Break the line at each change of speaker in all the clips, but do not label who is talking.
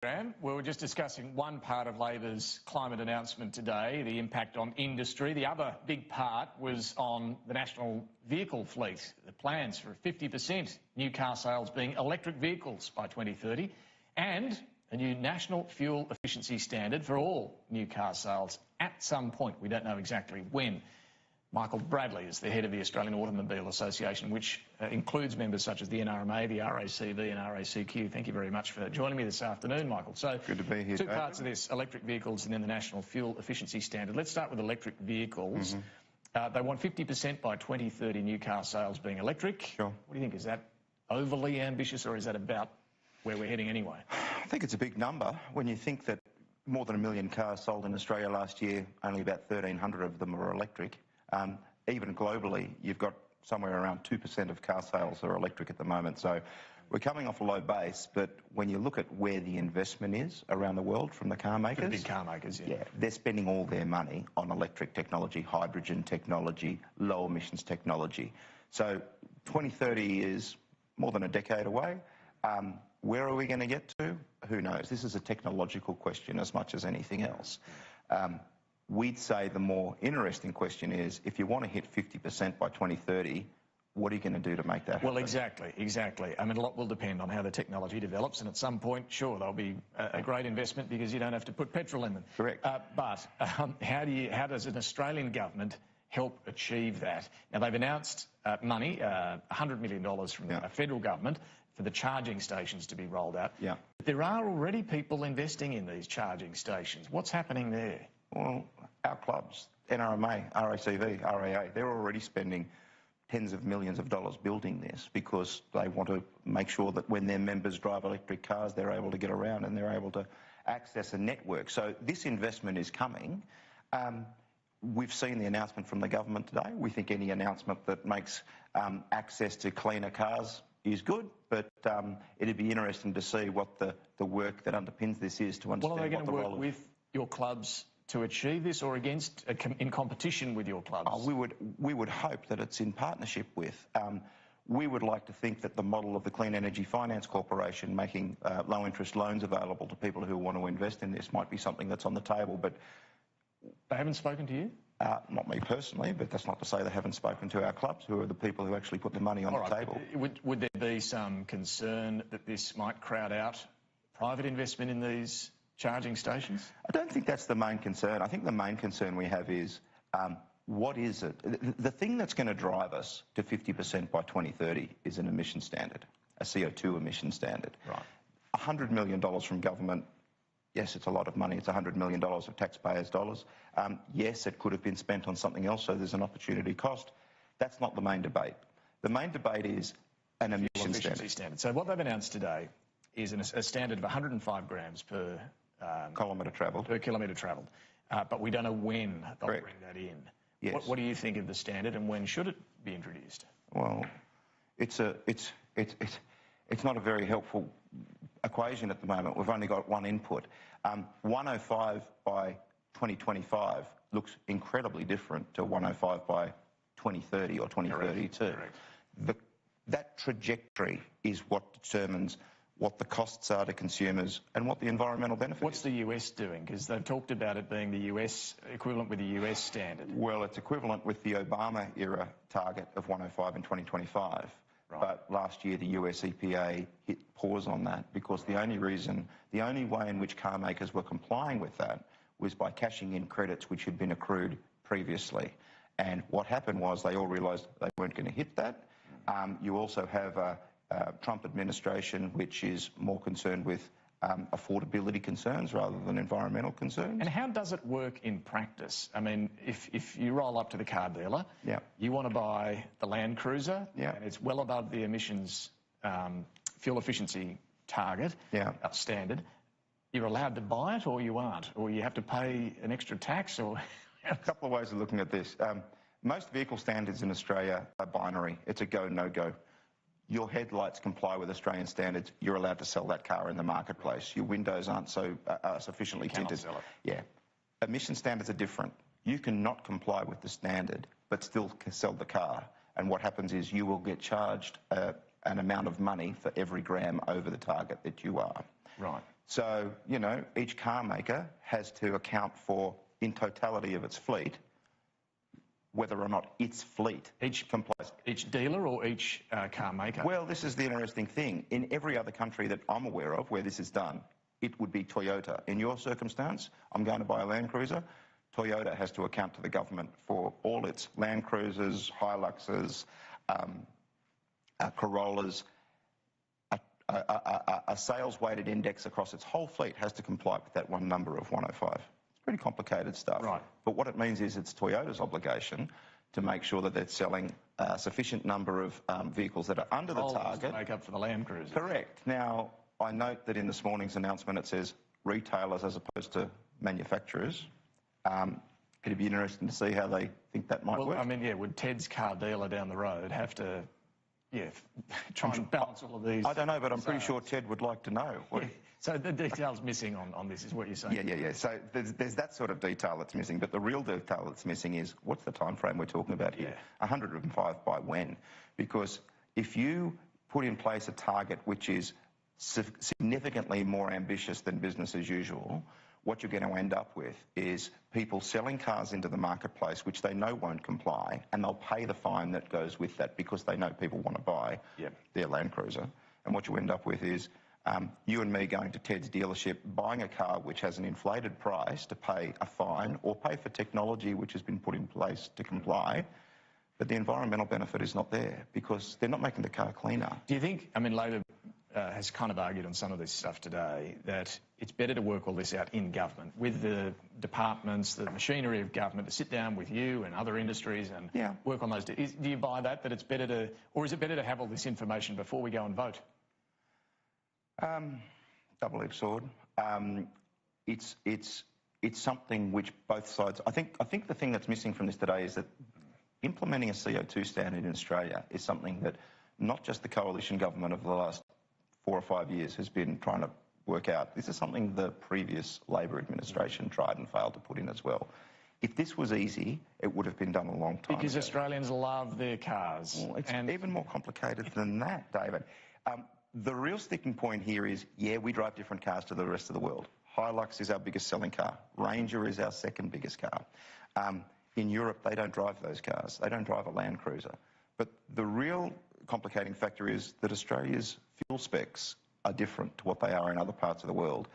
Graham, we were just discussing one part of Labor's climate announcement today, the impact on industry. The other big part was on the national vehicle fleet, the plans for 50% new car sales being electric vehicles by 2030 and a new national fuel efficiency standard for all new car sales at some point. We don't know exactly when. Michael Bradley is the head of the Australian Automobile Association, which includes members such as the NRMA, the RACV and RACQ. Thank you very much for joining me this afternoon, Michael. So,
good to be here,
two
David.
parts of this, electric vehicles and then the National Fuel Efficiency Standard. Let's start with electric vehicles. They want 50% by 2030 new car sales being electric.
Sure.
What do you think? Is that overly ambitious or is that about where we're heading anyway?
I think it's a big number when you think that more than 1 million cars sold in Australia last year, only about 1,300 of them are electric. Even globally, you've got somewhere around 2% of car sales are electric at the moment. So we're coming off a low base, but when you look at where the investment is around the world from the car makers...
The big car makers, yeah.
They're spending all their money on electric technology, hydrogen technology, low emissions technology. So 2030 is more than a decade away. Where are we going to get to? Who knows? This is a technological question as much as anything else. We'd say the more interesting question is, if you want to hit 50% by 2030, what are you going to do to make that happen?
Well, exactly. I mean, a lot will depend on how the technology develops, and at some point, sure, there'll be a great investment because you don't have to put petrol in them.
Correct.
But how does an Australian government help achieve that? Now, they've announced money, $100 million from the federal government for the charging stations to be rolled out.
Yeah.
There are already people investing in these charging stations. What's happening there?
Well, our clubs, NRMA, RACV, RAA, they're already spending tens of millions of dollars building this because they want to make sure that when their members drive electric cars, they're able to get around and they're able to access a network. So this investment is coming. We've seen the announcement from the government today. We think any announcement that makes access to cleaner cars is good, but it'd be interesting to see what the work that underpins this is to understand what the role is.
Well, are they going to work with your clubs to achieve this or against, in competition with your clubs?
We would hope that it's in partnership with. We would like to think that the model of the Clean Energy Finance Corporation making low interest loans available to people who want to invest in this might be something that's on the table, but...
They haven't spoken to you?
Not me personally, but that's not to say they haven't spoken to our clubs, who are the people who actually put the money on the table.
Would there be some concern that this might crowd out private investment in these charging stations?
I don't think that's the main concern. I think the main concern we have is, what is it? The thing that's going to drive us to 50% by 2030 is an emission standard, a CO2 emission standard.
Right.
$100 million from government, yes, it's a lot of money. It's $100 million of taxpayers' dollars. Yes, it could have been spent on something else, so there's an opportunity cost. That's not the main debate. The main debate is an emission standard.
So what they've announced today is a standard of 105 grams per...
kilometre travelled.
Per kilometre travelled. But we don't know when they'll
Correct.
bring that in.
Yes.
What do you think of the standard and when should it be introduced?
Well, it's not a very helpful equation at the moment. We've only got one input. 105 by 2025 looks incredibly different to 105 by 2030 or 2032.
Correct.
That trajectory is what determines what the costs are to consumers and what the environmental benefit
What's
is.
the US doing? Because they've talked about it being the US, equivalent with the US standard.
Well, it's equivalent with the Obama-era target of 105 in 2025.
Right.
But last year, the US EPA hit pause on that because the only way in which car makers were complying with that was by cashing in credits which had been accrued previously. And what happened was they all realised they weren't going to hit that. You also have a Trump administration which is more concerned with affordability concerns rather than environmental concerns.
And how does it work in practice? I mean, if you roll up to the car dealer, you want to buy the Land Cruiser, and it's well above the emissions fuel efficiency target standard, you're allowed to buy it or you aren't? Or you have to pay an extra tax? Or
a couple of ways of looking at this. Most vehicle standards in Australia are binary. It's a go, no go. Your headlights comply with Australian standards, you're allowed to sell that car in the marketplace. Your windows aren't so sufficiently tinted.
Sell it.
Yeah. Emission standards are different. You cannot comply with the standard, but still sell the car. And what happens is you will get charged an amount of money for every gram over the target that you are.
Right.
So, you know, each car maker has to account for, in totality of its fleet, whether or not its fleet complies.
Each dealer or each car maker?
Well, this is the interesting thing. In every other country that I'm aware of where this is done, it would be Toyota. In your circumstance, I'm going to buy a Land Cruiser. Toyota has to account to the government for all its Land Cruisers, Hiluxes, Corollas. A sales-weighted index across its whole fleet has to comply with that one number of 105. It's pretty complicated stuff.
Right.
But what it means is it's Toyota's obligation to make sure that they're selling a sufficient number of vehicles that are under the target.
To make up for the Land Cruisers.
Correct. Now, I note that in this morning's announcement it says retailers as opposed to manufacturers. It'd be interesting to see how they think that might work.
I mean, yeah, would Ted's car dealer down the road have to, try and balance all of these?
I don't know, but I'm pretty sure Ted would like to know.
So the detail's missing on this, is what you're saying?
Yeah. So there's that sort of detail that's missing, but the real detail that's missing is what's the time frame we're talking about here? 105 by when? Because if you put in place a target which is significantly more ambitious than business as usual, what you're going to end up with is people selling cars into the marketplace which they know won't comply, and they'll pay the fine that goes with that because they know people want to buy their Land Cruiser. And what you end up with is you and me going to Ted's dealership, buying a car which has an inflated price to pay a fine or pay for technology which has been put in place to comply, but the environmental benefit is not there because they're not making the car cleaner.
Do you think, I mean, Labor has kind of argued on some of this stuff today that it's better to work all this out in government with the departments, the machinery of government, to sit down with you and other industries and work on those. Do you buy that it's better to, or is it better to have all this information before we go and vote?
Double-edged sword. It's something which both sides. I think the thing that's missing from this today is that implementing a CO2 standard in Australia is something that not just the coalition government of the last 4 or 5 years has been trying to work out. This is something the previous Labor administration tried and failed to put in as well. If this was easy, it would have been done a long time
because
ago.
Australians love their cars.
Well, it's even more complicated than that, David. The real sticking point here is, we drive different cars to the rest of the world. Hilux is our biggest selling car. Ranger is our second biggest car. In Europe, they don't drive those cars. They don't drive a Land Cruiser. But the real complicating factor is that Australia's fuel specs are different to what they are in other parts of the world.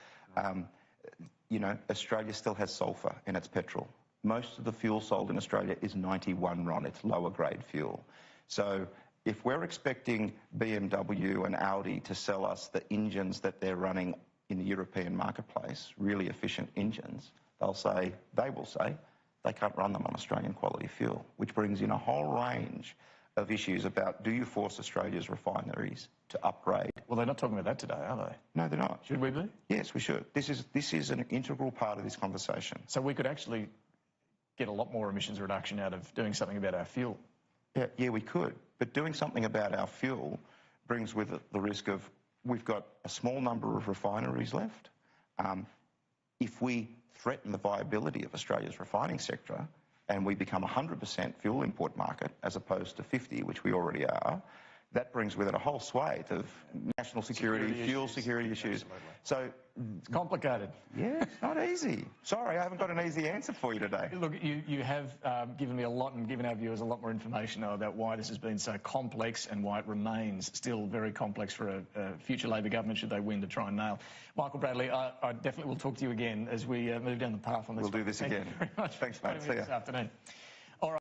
You know, Australia still has sulphur in its petrol. Most of the fuel sold in Australia is 91 RON. It's lower grade fuel. So if we're expecting BMW and Audi to sell us the engines that they're running in the European marketplace, really efficient engines, they will say they can't run them on Australian quality fuel, which brings in a whole range of issues about, do you force Australia's refineries to upgrade?
Well, they're not talking about that today, are they?
No, they're not.
Should we be?
Yes, we should. This is an integral part of this conversation.
So we could actually get a lot more emissions reduction out of doing something about our fuel.
Yeah, we could. But doing something about our fuel brings with it the risk of we've got a small number of refineries left. If we threaten the viability of Australia's refining sector and we become 100% fuel import market as opposed to 50, which we already are, that brings with it a whole swathe of national security fuel security issues.
Absolutely.
So
it's complicated.
Yeah, it's not easy. Sorry, I haven't got an easy answer for you today.
Look, you have given me a lot and given our viewers a lot more information now about why this has been so complex and why it remains still very complex for a future Labor government should they win to try and nail. Michael Bradley, I definitely will talk to you again as we move down the path on this.
We'll do this again.
Thank you very much.
Thanks, mate. See ya.
This afternoon.